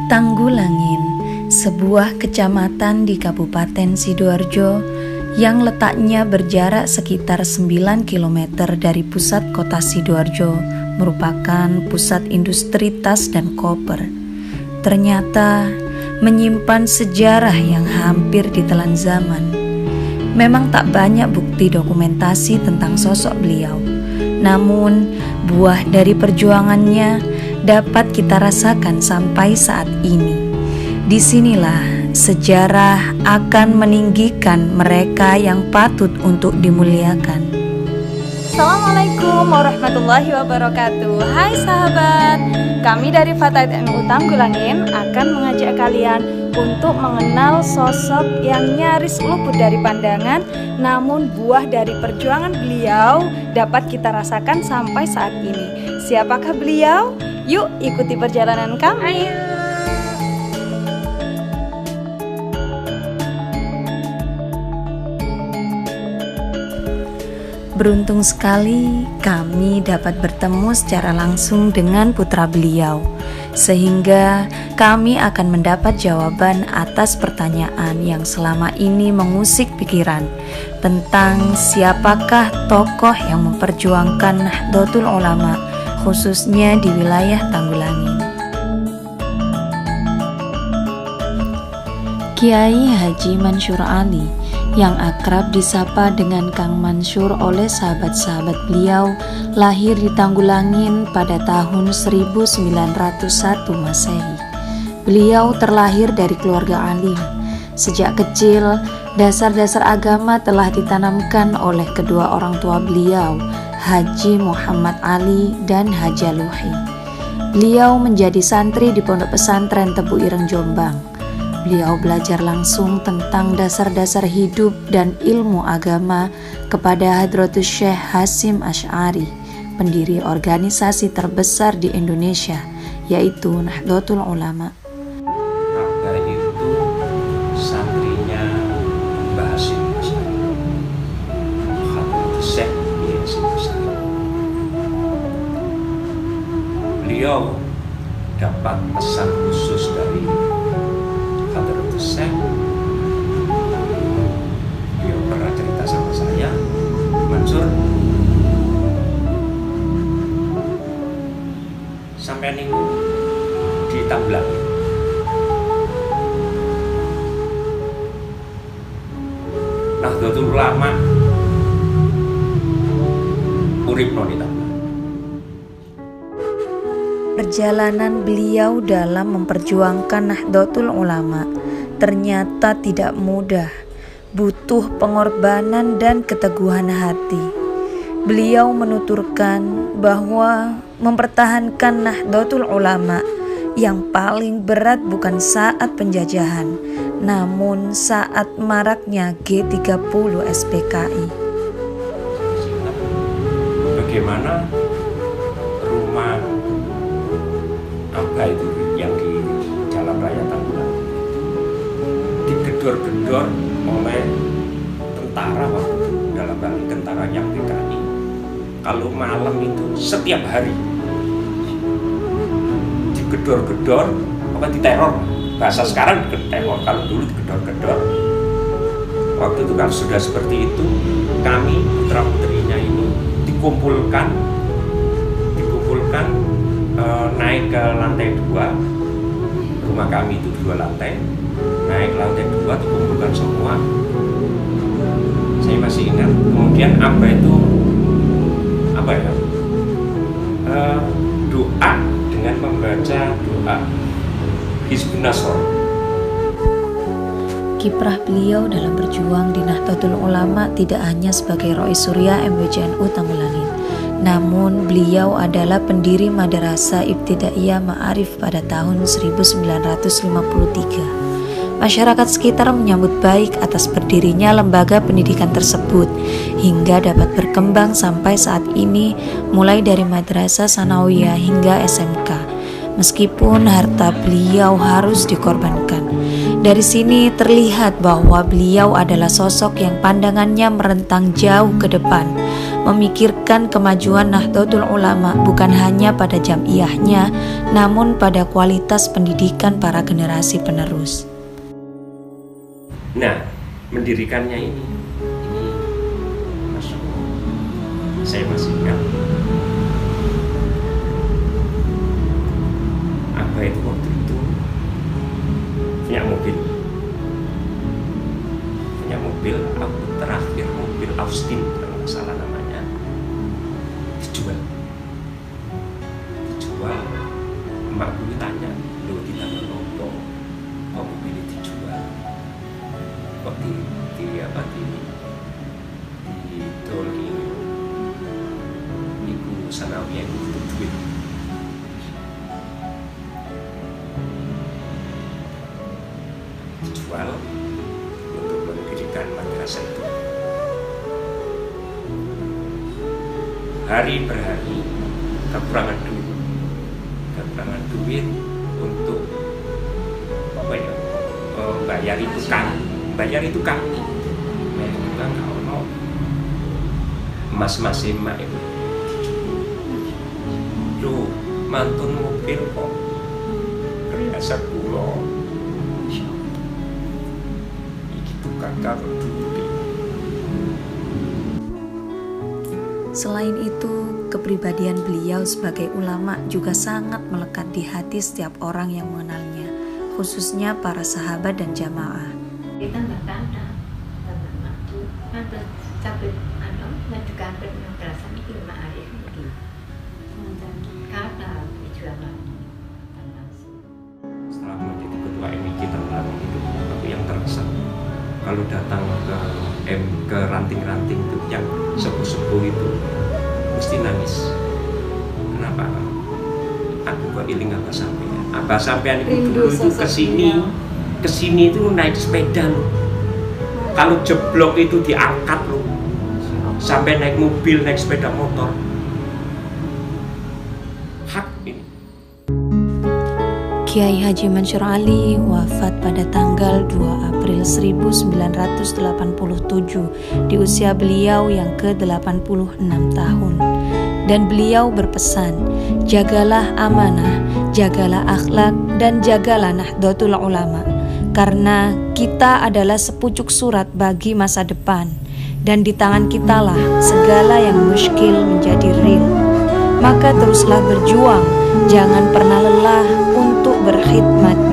Tanggulangin, sebuah kecamatan di Kabupaten Sidoarjo yang letaknya berjarak sekitar 9 km dari pusat kota Sidoarjo, merupakan pusat industri tas dan koper. Ternyata menyimpan sejarah yang hampir ditelan zaman. Memang tak banyak bukti dokumentasi tentang sosok beliau, namun buah dari perjuangannya dapat kita rasakan sampai saat ini. Disinilah sejarah akan meninggikan mereka yang patut untuk dimuliakan. Assalamualaikum warahmatullahi wabarakatuh. Hai sahabat, kami dari Fatayat NU Tanggulangin akan mengajak kalian untuk mengenal sosok yang nyaris luput dari pandangan, namun buah dari perjuangan beliau dapat kita rasakan sampai saat ini. Siapakah beliau? Yuk ikuti perjalanan kami. Beruntung sekali kami dapat bertemu secara langsung dengan putra beliau, sehingga kami akan mendapat jawaban atas pertanyaan yang selama ini mengusik pikiran tentang siapakah tokoh yang memperjuangkan Nahdlatul Ulama, khususnya di wilayah Tanggulangin. Kiai Haji Mansur Ali, yang akrab disapa dengan Kang Mansur oleh sahabat-sahabat beliau, lahir di Tanggulangin pada tahun 1901 Masehi. Beliau terlahir dari keluarga alim. Sejak kecil, dasar-dasar agama telah ditanamkan oleh kedua orang tua beliau, Haji Muhammad Ali dan Haja Luhi. Beliau menjadi santri di Pondok Pesantren Tebu Ireng Jombang. Beliau belajar langsung tentang dasar-dasar hidup dan ilmu agama kepada Hadratus Syekh Hasyim Asy'ari, pendiri organisasi terbesar di Indonesia, yaitu Nahdlatul Ulama. Abah itu santrinya Mbah Hasyim Asy'ari, Hadratus Syekh Hasyim Asy'ari. Beliau dapat pesan khusus dari Hadratus Syekh. Beliau pernah cerita sama saya, Mansur, sampai niku di Tanggulangin. Nahdlatul Ulama uripno di Tanggulangin. Perjalanan beliau dalam memperjuangkan Nahdlatul Ulama ternyata tidak mudah, butuh pengorbanan dan keteguhan hati. Beliau menuturkan bahwa mempertahankan Nahdlatul Ulama yang paling berat bukan saat penjajahan, namun saat maraknya G30 SPKI. Bagaimana rumah Abah itu yang di Jalan Raya Tanggulangin digedor-gedor oleh tentara waktu itu, dalam hal ini tentara yang PKI. Kalau malam itu setiap hari digedor-gedor, apa diteror, bahasa sekarang diteror, kalau dulu digedor-gedor. Waktu itu kalau sudah seperti itu, kami putra-putrinya ini dikumpulkan naik ke lantai 2. Rumah kami itu 2 lantai, naik lantai 2, dikumpulkan semua. Saya masih ingat. Kemudian Abah itu doa dengan membaca doa Hizbun Nasr. Kiprah beliau dalam berjuang di Nahdlatul Ulama tidak hanya sebagai Rois Surya MWJ NU Tanggulangin, namun beliau adalah pendiri Madrasah Ibtidaiyah Ma'arif pada tahun 1953. Masyarakat sekitar menyambut baik atas berdirinya lembaga pendidikan tersebut hingga dapat berkembang sampai saat ini, mulai dari madrasah sanawiyah hingga SMK. Meskipun harta beliau harus dikorbankan, Dari sini terlihat bahwa beliau adalah sosok yang pandangannya merentang jauh ke depan, memikirkan kemajuan Nahdlatul Ulama bukan hanya pada jam'iyahnya, namun pada kualitas pendidikan para generasi penerus. Nah, mendirikannya ini Masya Allah, saya masih ingat apa itu waktu itu punya mobil, aku terakhir mobil Austin kalau nggak salah namanya, dijual. Emakku ditanya, loh kita menonton kok mobil itu dijual, kok di tol ini ibu Sanawiyah itu butuh duit. Dijual untuk mendirikan madrasah itu. Hari per hari kekurangan duit untuk bayar itu kan nggak ono mas emak itu loh mantun mobil kok riasan pulau itu kakak duit. Selain itu, kepribadian beliau sebagai ulama juga sangat melekat di hati setiap orang yang mengenalnya, khususnya para sahabat dan jamaah. Kita nggak ada sampai mendudukan madrasah ini ma'arif ini karena perjuangan. Setelah menjadi ketua MIK tahun itu, aku yang terkesan kalau datang ke ranting-ranting itu yang sepuh-sepuh itu mesti nangis. Kenapa? Aku kok iling Abah sampean itu dulu itu kesini itu naik sepeda loh. Kalau jeblok itu diangkat loh, sampai naik mobil, naik sepeda motor. Hak ini. Kiai Haji Mansur Ali wafat pada tanggal 2 April 1987 di usia beliau yang ke-86 tahun. Dan beliau berpesan, jagalah amanah, jagalah akhlak, dan jagalah Nahdlatul Ulama. Karena kita adalah sepucuk surat bagi masa depan, dan di tangan kitalah segala yang muskil menjadi real. Maka teruslah berjuang, jangan pernah lelah untuk berkhidmat